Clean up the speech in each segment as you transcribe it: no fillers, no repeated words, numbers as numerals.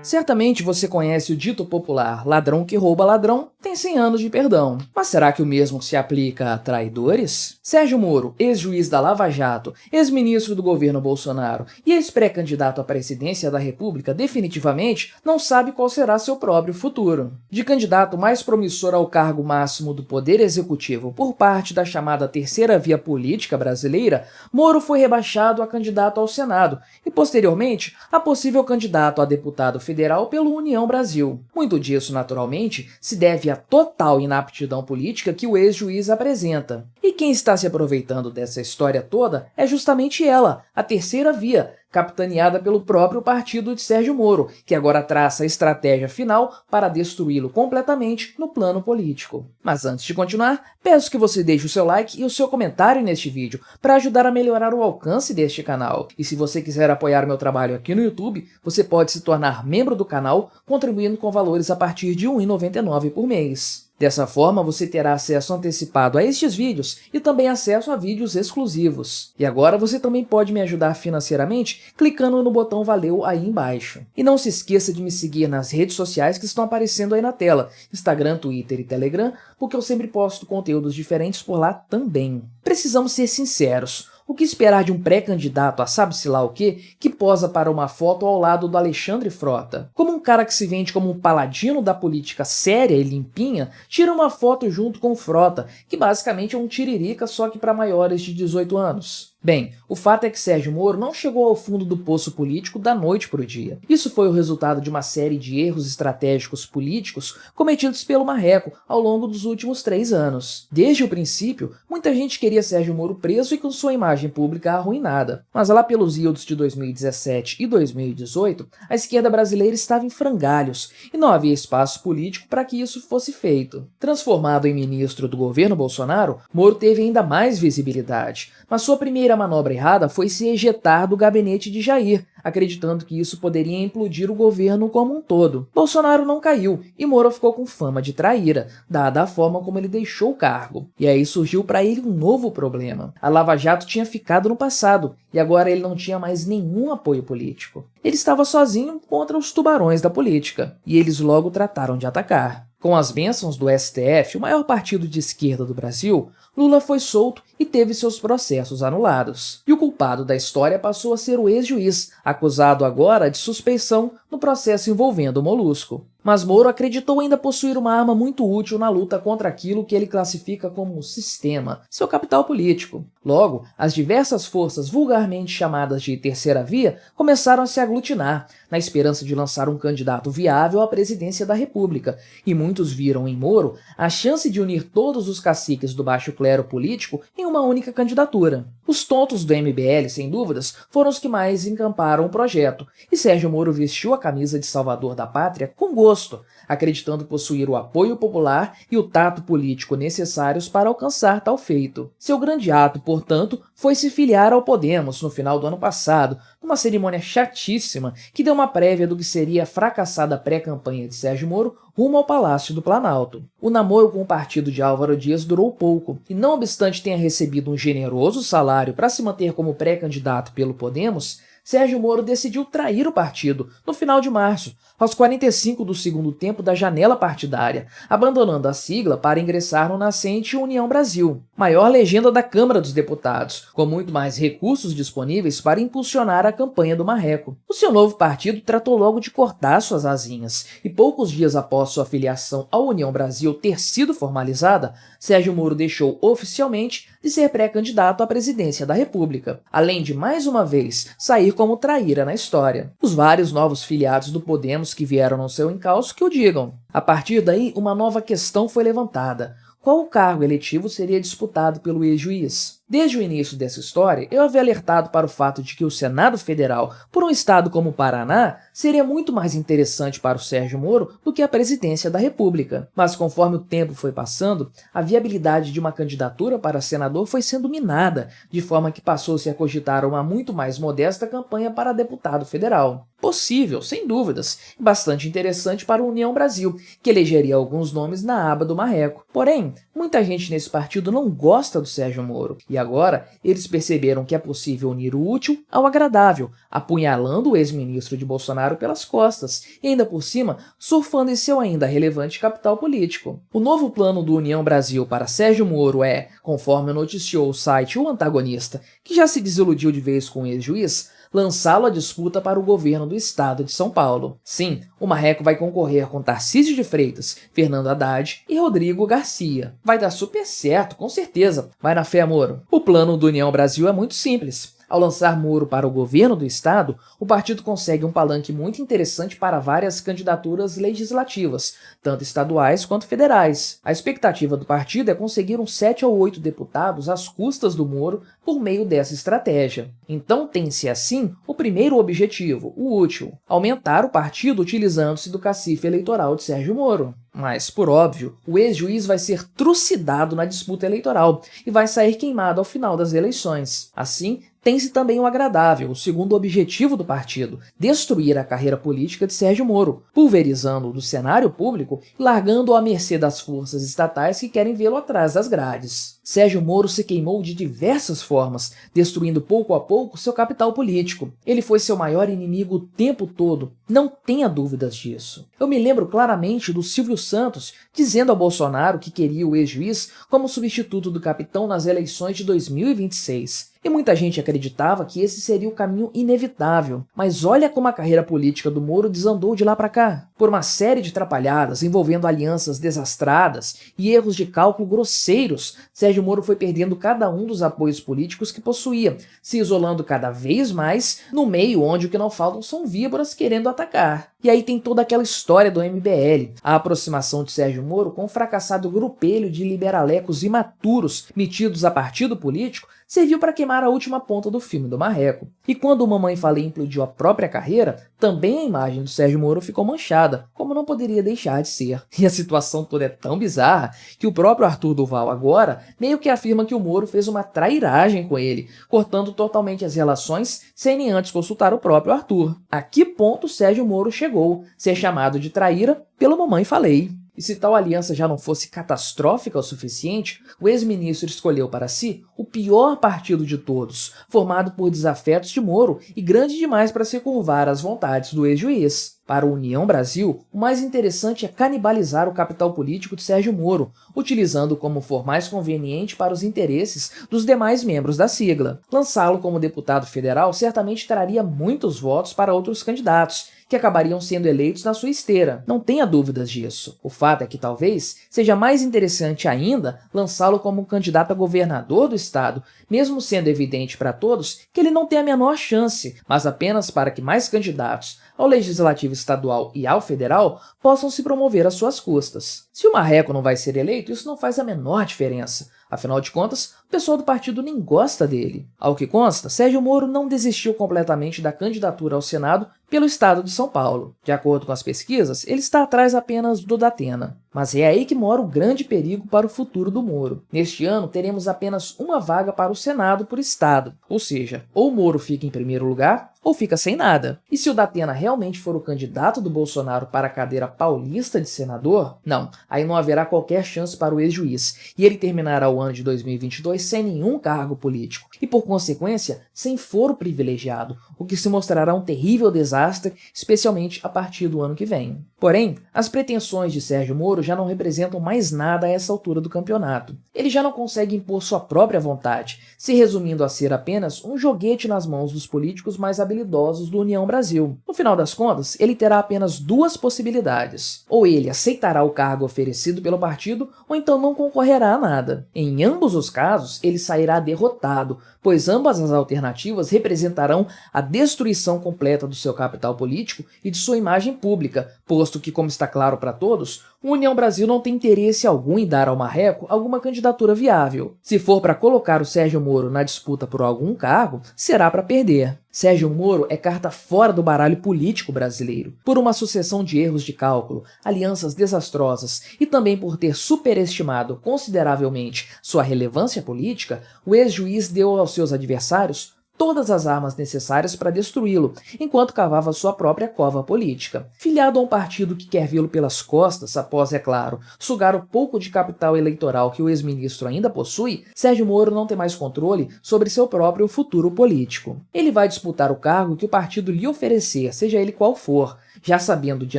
Certamente você conhece o dito popular ladrão que rouba ladrão tem 100 anos de perdão. Mas será que o mesmo se aplica a traidores? Sérgio Moro, ex-juiz da Lava Jato, ex-ministro do governo Bolsonaro e ex-pré-candidato à presidência da República definitivamente não sabe qual será seu próprio futuro. De candidato mais promissor ao cargo máximo do Poder Executivo por parte da chamada terceira via política brasileira, Moro foi rebaixado a candidato ao Senado e, posteriormente, a possível candidato a deputado federal pelo União Brasil. Muito disso, naturalmente, se deve à total inaptidão política que o ex-juiz apresenta. E quem está se aproveitando dessa história toda é justamente ela, a terceira via, capitaneada pelo próprio partido de Sérgio Moro, que agora traça a estratégia final para destruí-lo completamente no plano político. Mas antes de continuar, peço que você deixe o seu like e o seu comentário neste vídeo para ajudar a melhorar o alcance deste canal. E se você quiser apoiar meu trabalho aqui no YouTube, você pode se tornar membro do canal contribuindo com valores a partir de R$ 1,99 por mês. Dessa forma, você terá acesso antecipado a estes vídeos e também acesso a vídeos exclusivos. E agora você também pode me ajudar financeiramente clicando no botão Valeu aí embaixo. E não se esqueça de me seguir nas redes sociais que estão aparecendo aí na tela, Instagram, Twitter e Telegram, porque eu sempre posto conteúdos diferentes por lá também. Precisamos ser sinceros. O que esperar de um pré-candidato a sabe-se lá o quê, que posa para uma foto ao lado do Alexandre Frota? Como um cara que se vende como um paladino da política séria e limpinha, tira uma foto junto com o Frota, que basicamente é um tiririca só que para maiores de 18 anos. Bem, o fato é que Sérgio Moro não chegou ao fundo do poço político da noite para o dia. Isso foi o resultado de uma série de erros estratégicos políticos cometidos pelo Marreco ao longo dos últimos 3 anos. Desde o princípio, muita gente queria Sérgio Moro preso e com sua imagem pública arruinada. Mas lá pelos idos de 2017 e 2018, a esquerda brasileira estava em frangalhos e não havia espaço político para que isso fosse feito. Transformado em ministro do governo Bolsonaro, Moro teve ainda mais visibilidade, mas sua primeira manobra errada foi se ejetar do gabinete de Jair, acreditando que isso poderia implodir o governo como um todo. Bolsonaro não caiu e Moro ficou com fama de traíra, dada a forma como ele deixou o cargo. E aí surgiu para ele um novo problema. A Lava Jato tinha ficado no passado e agora ele não tinha mais nenhum apoio político. Ele estava sozinho contra os tubarões da política e eles logo trataram de atacar. Com as bênçãos do STF, o maior partido de esquerda do Brasil, Lula foi solto e teve seus processos anulados. E o culpado da história passou a ser o ex-juiz, acusado agora de suspeição no processo envolvendo o Molusco. Mas Moro acreditou ainda possuir uma arma muito útil na luta contra aquilo que ele classifica como sistema, seu capital político. Logo, as diversas forças vulgarmente chamadas de terceira via começaram a se aglutinar, na esperança de lançar um candidato viável à presidência da República, e muitos viram em Moro a chance de unir todos os caciques do baixo clero político em uma única candidatura. Os tontos do MBL, sem dúvidas, foram os que mais encamparam o projeto, e Sérgio Moro vestiu a camisa de salvador da pátria com gosto, acreditando possuir o apoio popular e o tato político necessários para alcançar tal feito. Seu grande ato, portanto, foi se filiar ao Podemos no final do ano passado, numa cerimônia chatíssima que deu uma prévia do que seria a fracassada pré-campanha de Sérgio Moro rumo ao Palácio do Planalto. O namoro com o partido de Álvaro Dias durou pouco, e não obstante tenha recebido um generoso salário para se manter como pré-candidato pelo Podemos, Sérgio Moro decidiu trair o partido no final de março, aos 45 do segundo tempo da janela partidária, abandonando a sigla para ingressar no nascente União Brasil, maior legenda da Câmara dos Deputados, com muito mais recursos disponíveis para impulsionar a campanha do Marreco. O seu novo partido tratou logo de cortar suas asinhas, e poucos dias após sua filiação à União Brasil ter sido formalizada, Sérgio Moro deixou oficialmente de ser pré-candidato à presidência da República, além de mais uma vez sair como traíra na história. Os vários novos filiados do Podemos que vieram no seu encalço que o digam. A partir daí, uma nova questão foi levantada. Qual o cargo eletivo seria disputado pelo ex-juiz? Desde o início dessa história, eu havia alertado para o fato de que o Senado Federal, por um estado como o Paraná, seria muito mais interessante para o Sérgio Moro do que a presidência da República. Mas conforme o tempo foi passando, a viabilidade de uma candidatura para senador foi sendo minada, de forma que passou-se a cogitar uma muito mais modesta campanha para deputado federal. Possível, sem dúvidas, e bastante interessante para a União Brasil, que elegeria alguns nomes na aba do Marreco. Porém, muita gente nesse partido não gosta do Sérgio Moro, e agora eles perceberam que é possível unir o útil ao agradável, apunhalando o ex-ministro de Bolsonaro pelas costas e ainda por cima surfando em seu ainda relevante capital político. O novo plano do União Brasil para Sérgio Moro é, conforme noticiou o site O Antagonista, que já se desiludiu de vez com o ex-juiz, lançá-lo à disputa para o governo do estado de São Paulo. Sim, o Marreco vai concorrer com Tarcísio de Freitas, Fernando Haddad e Rodrigo Garcia. Vai dar super certo, com certeza. Vai na fé, Moro. O plano do União Brasil é muito simples. Ao lançar Moro para o governo do estado, o partido consegue um palanque muito interessante para várias candidaturas legislativas, tanto estaduais quanto federais. A expectativa do partido é conseguir uns 7 ou 8 deputados às custas do Moro por meio dessa estratégia. Então tem-se assim o primeiro objetivo, o útil, aumentar o partido utilizando-se do cacife eleitoral de Sérgio Moro. Mas, por óbvio, o ex-juiz vai ser trucidado na disputa eleitoral e vai sair queimado ao final das eleições. Assim, tem-se também o agradável, o segundo objetivo do partido, destruir a carreira política de Sérgio Moro, pulverizando-o do cenário público e largando-o à mercê das forças estatais que querem vê-lo atrás das grades. Sérgio Moro se queimou de diversas formas, destruindo pouco a pouco seu capital político. Ele foi seu maior inimigo o tempo todo, não tenha dúvidas disso. Eu me lembro claramente do Silvio Santos dizendo ao Bolsonaro que queria o ex-juiz como substituto do capitão nas eleições de 2026. E muita gente acreditava que esse seria o caminho inevitável. Mas olha como a carreira política do Moro desandou de lá para cá. Por uma série de atrapalhadas envolvendo alianças desastradas e erros de cálculo grosseiros, Sérgio Moro foi perdendo cada um dos apoios políticos que possuía, se isolando cada vez mais no meio onde o que não faltam são víboras querendo atacar. E aí tem toda aquela história do MBL, a aproximação de Sérgio Moro com um fracassado grupelho de liberalecos imaturos metidos a partido político serviu para queimar a última ponta do filme do Marreco. E quando o Mamãe Falei implodiu a própria carreira, também a imagem do Sérgio Moro ficou manchada, como não poderia deixar de ser. E a situação toda é tão bizarra que o próprio Arthur Duval agora meio que afirma que o Moro fez uma trairagem com ele, cortando totalmente as relações sem nem antes consultar o próprio Arthur. A que ponto Sérgio Moro chegou, ser chamado de traíra pelo Mamãe Falei? E se tal aliança já não fosse catastrófica o suficiente, o ex-ministro escolheu para si o pior partido de todos, formado por desafetos de Moro e grande demais para se curvar às vontades do ex-juiz. Para a União Brasil, o mais interessante é canibalizar o capital político de Sérgio Moro, utilizando como for mais conveniente para os interesses dos demais membros da sigla. Lançá-lo como deputado federal certamente traria muitos votos para outros candidatos, que acabariam sendo eleitos na sua esteira. Não tenha dúvidas disso. O fato é que talvez seja mais interessante ainda lançá-lo como candidato a governador do estado, mesmo sendo evidente para todos que ele não tem a menor chance, mas apenas para que mais candidatos ao legislativo estadual e ao federal possam se promover às suas custas. Se o Marreco não vai ser eleito, isso não faz a menor diferença. Afinal de contas, o pessoal do partido nem gosta dele. Ao que consta, Sérgio Moro não desistiu completamente da candidatura ao Senado pelo estado de São Paulo. De acordo com as pesquisas, ele está atrás apenas do Datena. Mas é aí que mora o grande perigo para o futuro do Moro. Neste ano, teremos apenas uma vaga para o Senado por estado. Ou seja, ou o Moro fica em primeiro lugar, ou fica sem nada. E se o Datena realmente for o candidato do Bolsonaro para a cadeira paulista de senador, não, aí não haverá qualquer chance para o ex-juiz, e ele terminará o ano de 2022 sem nenhum cargo político, e por consequência, sem foro privilegiado, o que se mostrará um terrível desastre, especialmente a partir do ano que vem. Porém, as pretensões de Sérgio Moro já não representam mais nada a essa altura do campeonato. Ele já não consegue impor sua própria vontade, se resumindo a ser apenas um joguete nas mãos dos políticos mais habilidosos do União Brasil. No final das contas, ele terá apenas duas possibilidades. Ou ele aceitará o cargo oferecido pelo partido, ou então não concorrerá a nada. Em ambos os casos, ele sairá derrotado, pois ambas as alternativas representarão a destruição completa do seu capital político e de sua imagem pública, posto que, como está claro para todos, o União Brasil não tem interesse algum em dar ao Marreco alguma candidatura viável. Se for para colocar o Sérgio Moro na disputa por algum cargo, será para perder. Sérgio Moro é carta fora do baralho político brasileiro, por uma sucessão de erros de cálculo, alianças desastrosas e também por ter superestimado consideravelmente sua relevância política. O ex-juiz deu aos seus adversários todas as armas necessárias para destruí-lo, enquanto cavava sua própria cova política. Filiado a um partido que quer vê-lo pelas costas, após, é claro, sugar o pouco de capital eleitoral que o ex-ministro ainda possui, Sérgio Moro não tem mais controle sobre seu próprio futuro político. Ele vai disputar o cargo que o partido lhe oferecer, seja ele qual for, já sabendo de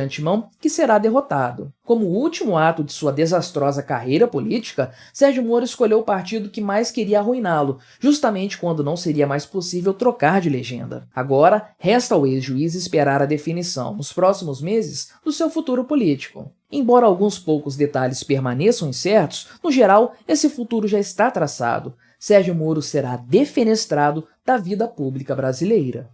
antemão que será derrotado. Como último ato de sua desastrosa carreira política, Sérgio Moro escolheu o partido que mais queria arruiná-lo, justamente quando não seria mais possível trocar de legenda. Agora, resta ao ex-juiz esperar a definição, nos próximos meses, do seu futuro político. Embora alguns poucos detalhes permaneçam incertos, no geral, esse futuro já está traçado. Sérgio Moro será defenestrado da vida pública brasileira.